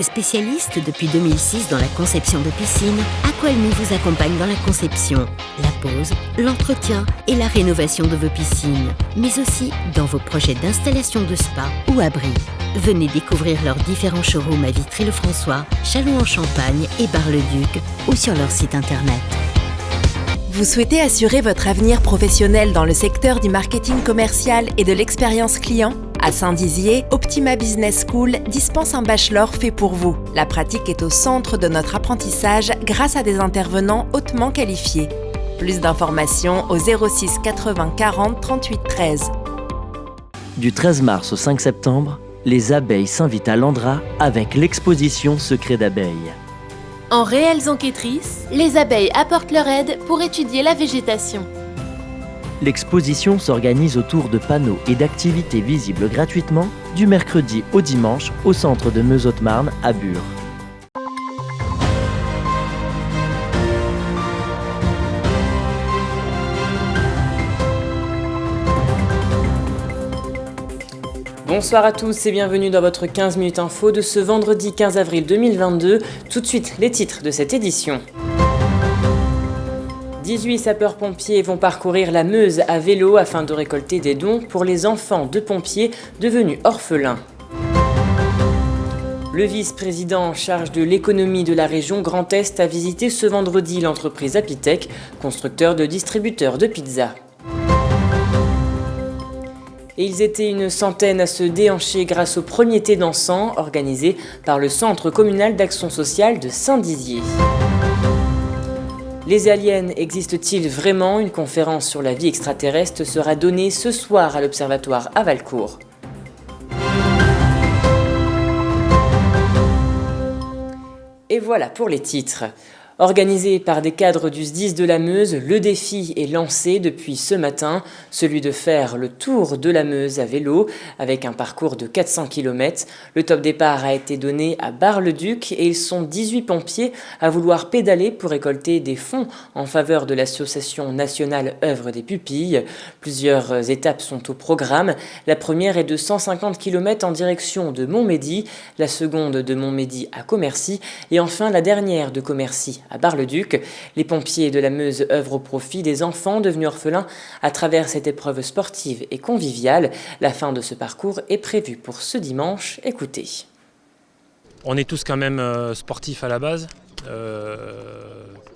Spécialiste depuis 2006 dans la conception de piscines, Aqualmi vous accompagne dans la conception, la pose, l'entretien et la rénovation de vos piscines, mais aussi dans vos projets d'installation de spa ou abri. Venez découvrir leurs différents showrooms à Vitry-le-François, Châlons-en-Champagne et Bar-le-Duc ou sur leur site internet. Vous souhaitez assurer votre avenir professionnel dans le secteur du marketing commercial et de l'expérience client ? À Saint-Dizier, Optima Business School dispense un bachelor fait pour vous. La pratique est au centre de notre apprentissage grâce à des intervenants hautement qualifiés. Plus d'informations au 06 80 40 38 13. Du 13 mars au 5 septembre, les abeilles s'invitent à l'Andra avec l'exposition Secrets d'abeilles. En réelles enquêtrices, les abeilles apportent leur aide pour étudier la végétation. L'exposition s'organise autour de panneaux et d'activités visibles gratuitement du mercredi au dimanche au centre de Meuse-Haute-Marne à Bure. Bonsoir à tous et bienvenue dans votre 15 minutes info de ce vendredi 15 avril 2022. Tout de suite, les titres de cette édition. 18 sapeurs-pompiers vont parcourir la Meuse à vélo afin de récolter des dons pour les enfants de pompiers devenus orphelins. Le vice-président en charge de l'économie de la région Grand Est a visité ce vendredi l'entreprise Apitech, constructeur de distributeurs de pizza. Et ils étaient une centaine à se déhancher grâce au premier thé dansant organisé par le Centre communal d'action sociale de Saint-Dizier. Les aliens existent-ils vraiment ? Une conférence sur la vie extraterrestre sera donnée ce soir à l'Observatoire à Valcourt. Et voilà pour les titres. Organisé par des cadres du SDIS de la Meuse, le défi est lancé depuis ce matin, celui de faire le tour de la Meuse à vélo avec un parcours de 400 km. Le top départ a été donné à Bar-le-Duc et ils sont 18 pompiers à vouloir pédaler pour récolter des fonds en faveur de l'association nationale Œuvre des Pupilles. Plusieurs étapes sont au programme. La première est de 150 km en direction de Montmédy, la seconde de Montmédy à Commercy et enfin la dernière de Commercy à Bar-le-Duc. Les pompiers de la Meuse œuvrent au profit des enfants devenus orphelins à travers cette épreuve sportive et conviviale. La fin de ce parcours est prévue pour ce dimanche. Écoutez. On est tous quand même sportifs à la base,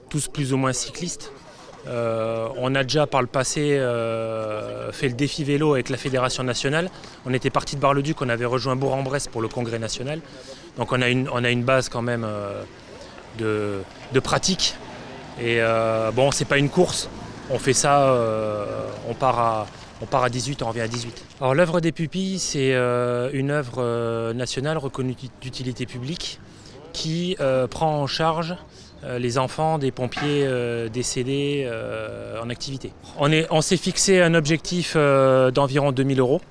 tous plus ou moins cyclistes. On a déjà par le passé fait le défi vélo avec la Fédération nationale. On était parti de Bar-le-Duc, on avait rejoint Bourg-en-Bresse pour le congrès national. Donc on a une base quand même de pratique. Et bon, c'est pas une course, on fait ça, on part à 18, on revient à 18. Alors l'œuvre des pupilles, c'est une œuvre nationale reconnue d'utilité publique qui prend en charge les enfants des pompiers décédés en activité. On s'est fixé un objectif d'environ 2 000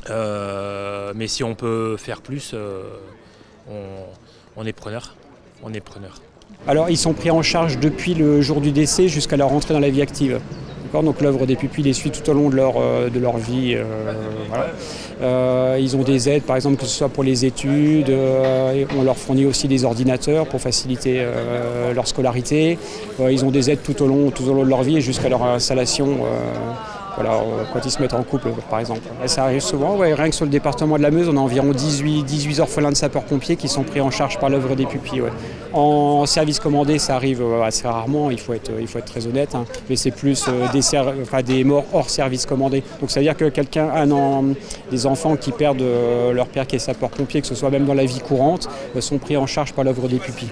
€. Mais si on peut faire plus, on est preneur. Alors ils sont pris en charge depuis le jour du décès jusqu'à leur entrée dans la vie active. Donc l'œuvre des pupilles les suit tout au long de leur vie. Voilà. Ils ont des aides, par exemple, que ce soit pour les études. On leur fournit aussi des ordinateurs pour faciliter leur scolarité. Ils ont des aides tout au long de leur vie et jusqu'à leur installation. Voilà, quand ils se mettent en couple, par exemple. Et ça arrive souvent, rien que sur le département de la Meuse, on a environ 18 orphelins de sapeurs-pompiers qui sont pris en charge par l'œuvre des pupilles. Ouais. En service commandé, ça arrive assez rarement, il faut être très honnête, mais c'est plus des morts hors service commandé. Donc ça veut dire que des enfants qui perdent leur père qui est sapeur-pompier, que ce soit même dans la vie courante, sont pris en charge par l'œuvre des pupilles.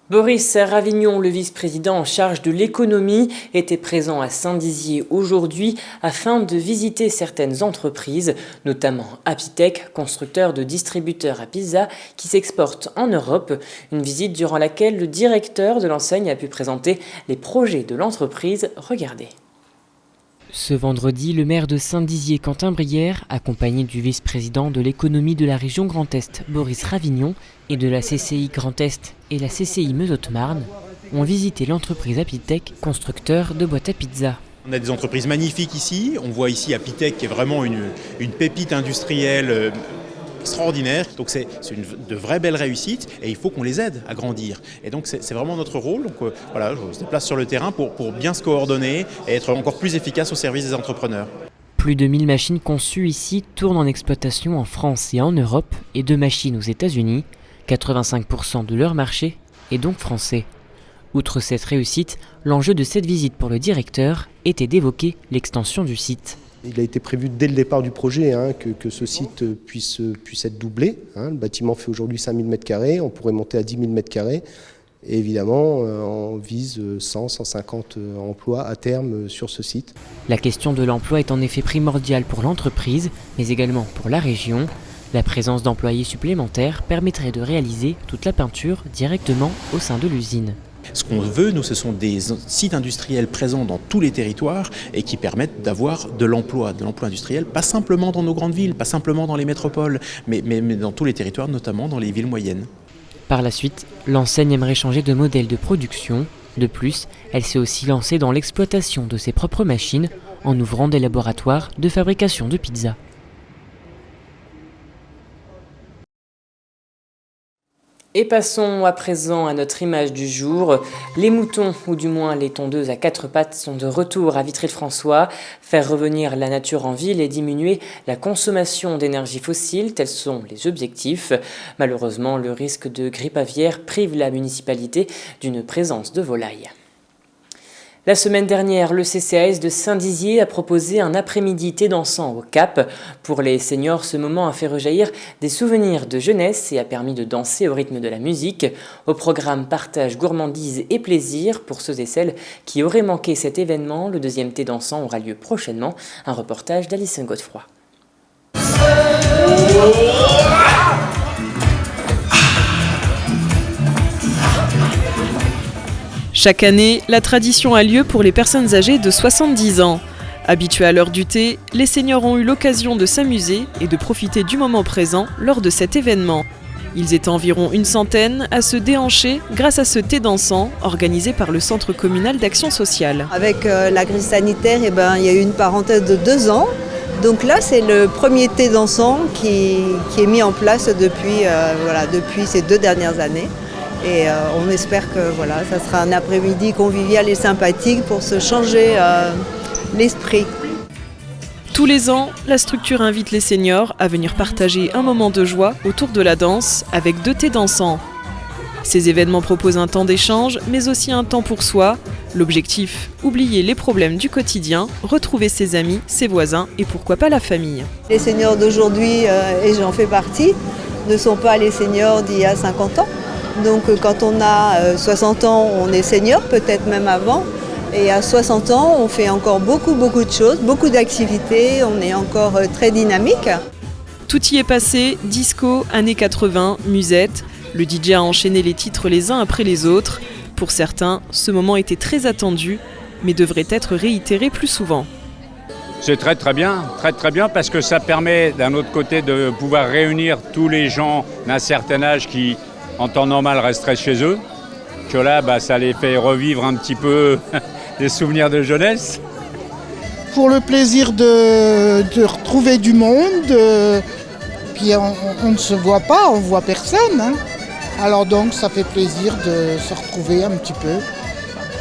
Boris Ravignon, le vice-président en charge de l'économie, était présent à Saint-Dizier aujourd'hui afin de visiter certaines entreprises, notamment Apitech, constructeur de distributeurs à pizza qui s'exporte en Europe. Une visite durant laquelle le directeur de l'enseigne a pu présenter les projets de l'entreprise. Regardez. Ce vendredi, le maire de Saint-Dizier, Quentin Brière, accompagné du vice-président de l'économie de la région Grand Est, Boris Ravignon, et de la CCI Grand Est et la CCI Meuse-Haute-Marne, ont visité l'entreprise Apitech, constructeur de boîtes à pizza. On a des entreprises magnifiques ici. On voit ici Apitech qui est vraiment une pépite industrielle extraordinaires. Donc c'est de vraies belles réussites et il faut qu'on les aide à grandir. Et donc c'est vraiment notre rôle. Donc voilà, je se déplace sur le terrain pour bien se coordonner et être encore plus efficace au service des entrepreneurs. Plus de 1000 machines conçues ici tournent en exploitation en France et en Europe et 2 machines aux États-Unis. 85% de leur marché est donc français. Outre cette réussite, l'enjeu de cette visite pour le directeur était d'évoquer l'extension du site. Il a été prévu dès le départ du projet que ce site puisse être doublé. Le bâtiment fait aujourd'hui 5000 m², on pourrait monter à 10 000 m². Et évidemment, on vise 100-150 emplois à terme sur ce site. La question de l'emploi est en effet primordiale pour l'entreprise, mais également pour la région. La présence d'employés supplémentaires permettrait de réaliser toute la peinture directement au sein de l'usine. Ce qu'on veut, nous, ce sont des sites industriels présents dans tous les territoires et qui permettent d'avoir de l'emploi industriel, pas simplement dans nos grandes villes, pas simplement dans les métropoles, mais dans tous les territoires, notamment dans les villes moyennes. Par la suite, l'enseigne aimerait changer de modèle de production. De plus, elle s'est aussi lancée dans l'exploitation de ses propres machines en ouvrant des laboratoires de fabrication de pizzas. Et passons à présent à notre image du jour. Les moutons, ou du moins les tondeuses à 4 pattes, sont de retour à Vitry-le-François. Faire revenir la nature en ville et diminuer la consommation d'énergie fossile, tels sont les objectifs. Malheureusement, le risque de grippe aviaire prive la municipalité d'une présence de volailles. La semaine dernière, le CCAS de Saint-Dizier a proposé un après-midi thé dansant au Cap. Pour les seniors, ce moment a fait rejaillir des souvenirs de jeunesse et a permis de danser au rythme de la musique. Au programme partage, gourmandise et plaisir pour ceux et celles qui auraient manqué cet événement. Le deuxième thé dansant aura lieu prochainement. Un reportage d'Alison Godefroy. Chaque année, la tradition a lieu pour les personnes âgées de 70 ans. Habitués à l'heure du thé, les seniors ont eu l'occasion de s'amuser et de profiter du moment présent lors de cet événement. Ils étaient environ une centaine à se déhancher grâce à ce thé dansant organisé par le Centre communal d'action sociale. Avec la crise sanitaire, il y a eu une parenthèse de 2 ans. Donc là, c'est le premier thé dansant qui est mis en place depuis ces 2 dernières années. Et on espère que ça sera un après-midi convivial et sympathique pour se changer l'esprit. Tous les ans, la structure invite les seniors à venir partager un moment de joie autour de la danse avec 2 thés dansants. Ces événements proposent un temps d'échange, mais aussi un temps pour soi. L'objectif, oublier les problèmes du quotidien, retrouver ses amis, ses voisins et pourquoi pas la famille. Les seniors d'aujourd'hui, et j'en fais partie, ne sont pas les seniors d'il y a 50 ans. Donc quand on a 60 ans, on est senior, peut-être même avant. Et à 60 ans, on fait encore beaucoup de choses, beaucoup d'activités, on est encore très dynamique. Tout y est passé, disco, années 80, musette. Le DJ a enchaîné les titres les uns après les autres. Pour certains, ce moment était très attendu, mais devrait être réitéré plus souvent. C'est très bien parce que ça permet d'un autre côté de pouvoir réunir tous les gens d'un certain âge qui, en temps normal, resteraient chez eux. Que là, ça les fait revivre un petit peu des souvenirs de jeunesse. Pour le plaisir de retrouver du monde, puis on ne se voit pas, on ne voit personne. Alors donc ça fait plaisir de se retrouver un petit peu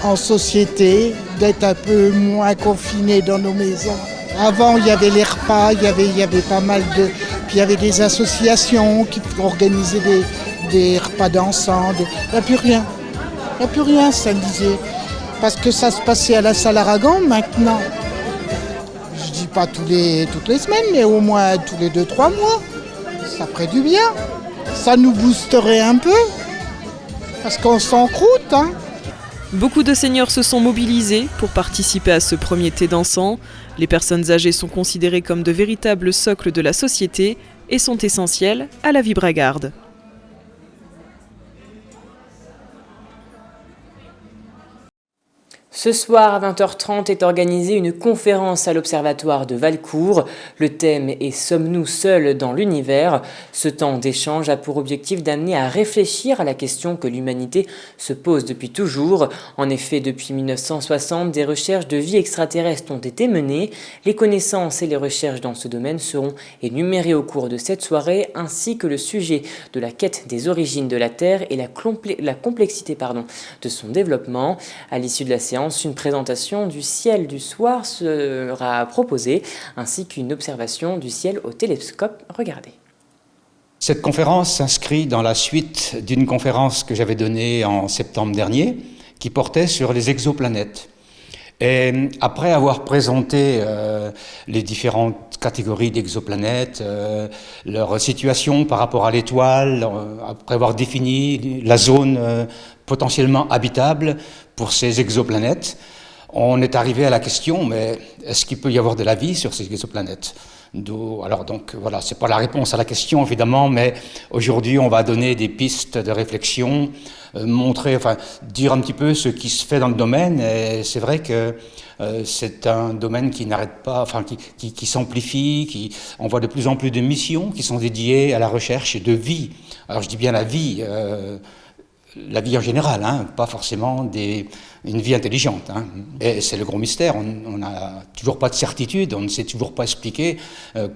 en société, d'être un peu moins confiné dans nos maisons. Avant il y avait les repas, il y avait pas mal de... Puis il y avait des associations qui organisaient des repas dansants. Il n'y a plus rien. Il n'y a plus rien, ça disait. Parce que ça se passait à la salle Aragon maintenant. Je dis pas toutes les semaines, mais au moins tous les 2-3 mois. Ça ferait du bien. Ça nous boosterait un peu. Parce qu'on s'encroute. Beaucoup de seniors se sont mobilisés pour participer à ce premier thé dansant. Les personnes âgées sont considérées comme de véritables socles de la société et sont essentielles à la vie bragarde. Ce soir à 20h30 est organisée une conférence à l'Observatoire de Valcourt. Le thème est « Sommes-nous seuls dans l'univers ?» Ce temps d'échange a pour objectif d'amener à réfléchir à la question que l'humanité se pose depuis toujours. En effet, depuis 1960, des recherches de vie extraterrestre ont été menées. Les connaissances et les recherches dans ce domaine seront énumérées au cours de cette soirée, ainsi que le sujet de la quête des origines de la Terre et la complexité de son développement. À l'issue de la séance, une présentation du ciel du soir sera proposée, ainsi qu'une observation du ciel au télescope. Regardez. Cette conférence s'inscrit dans la suite d'une conférence que j'avais donnée en septembre dernier, qui portait sur les exoplanètes. Et après avoir présenté les différentes catégories d'exoplanètes, leur situation par rapport à l'étoile, après avoir défini la zone potentiellement habitable pour ces exoplanètes, on est arrivé à la question, mais est-ce qu'il peut y avoir de la vie sur ces exoplanètes ? Alors donc voilà, c'est pas la réponse à la question évidemment, mais aujourd'hui on va donner des pistes de réflexion, dire un petit peu ce qui se fait dans le domaine. Et c'est vrai que c'est un domaine qui n'arrête pas, qui s'amplifie, on voit de plus en plus de missions qui sont dédiées à la recherche de vie. Alors je dis bien la vie en général, pas forcément une vie intelligente. Et c'est le gros mystère, on n'a toujours pas de certitude, on ne sait toujours pas expliquer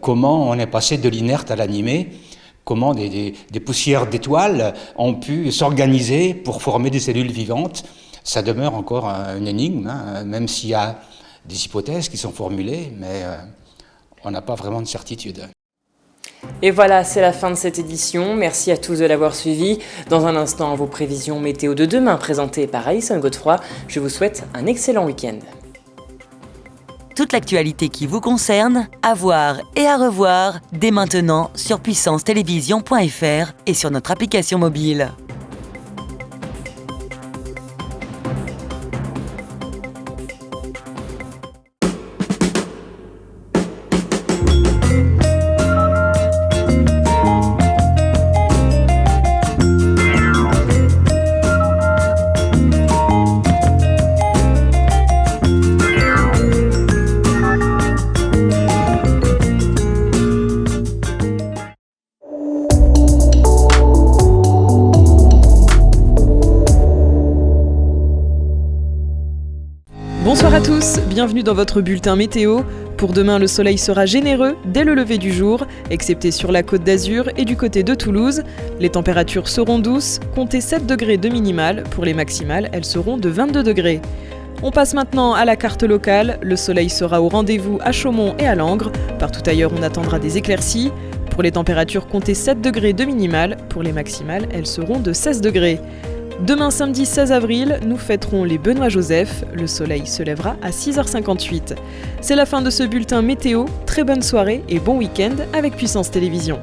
comment on est passé de l'inerte à l'animé, comment des poussières d'étoiles ont pu s'organiser pour former des cellules vivantes. Ça demeure encore une énigme, même s'il y a des hypothèses qui sont formulées, mais on n'a pas vraiment de certitude. Et voilà, c'est la fin de cette édition. Merci à tous de l'avoir suivi. Dans un instant, vos prévisions météo de demain présentées par Alison Godefroy. Je vous souhaite un excellent week-end. Toute l'actualité qui vous concerne, à voir et à revoir dès maintenant sur puissancetélévision.fr et sur notre application mobile. Bonsoir à tous, bienvenue dans votre bulletin météo. Pour demain, le soleil sera généreux dès le lever du jour, excepté sur la Côte d'Azur et du côté de Toulouse. Les températures seront douces, comptez 7 degrés de minimales, pour les maximales, elles seront de 22 degrés. On passe maintenant à la carte locale, le soleil sera au rendez-vous à Chaumont et à Langres. Partout ailleurs, on attendra des éclaircies. Pour les températures, comptez 7 degrés de minimales, pour les maximales, elles seront de 16 degrés. Demain samedi 16 avril, nous fêterons les Benoît-Joseph. Le soleil se lèvera à 6h58. C'est la fin de ce bulletin météo. Très bonne soirée et bon week-end avec Puissance Télévision.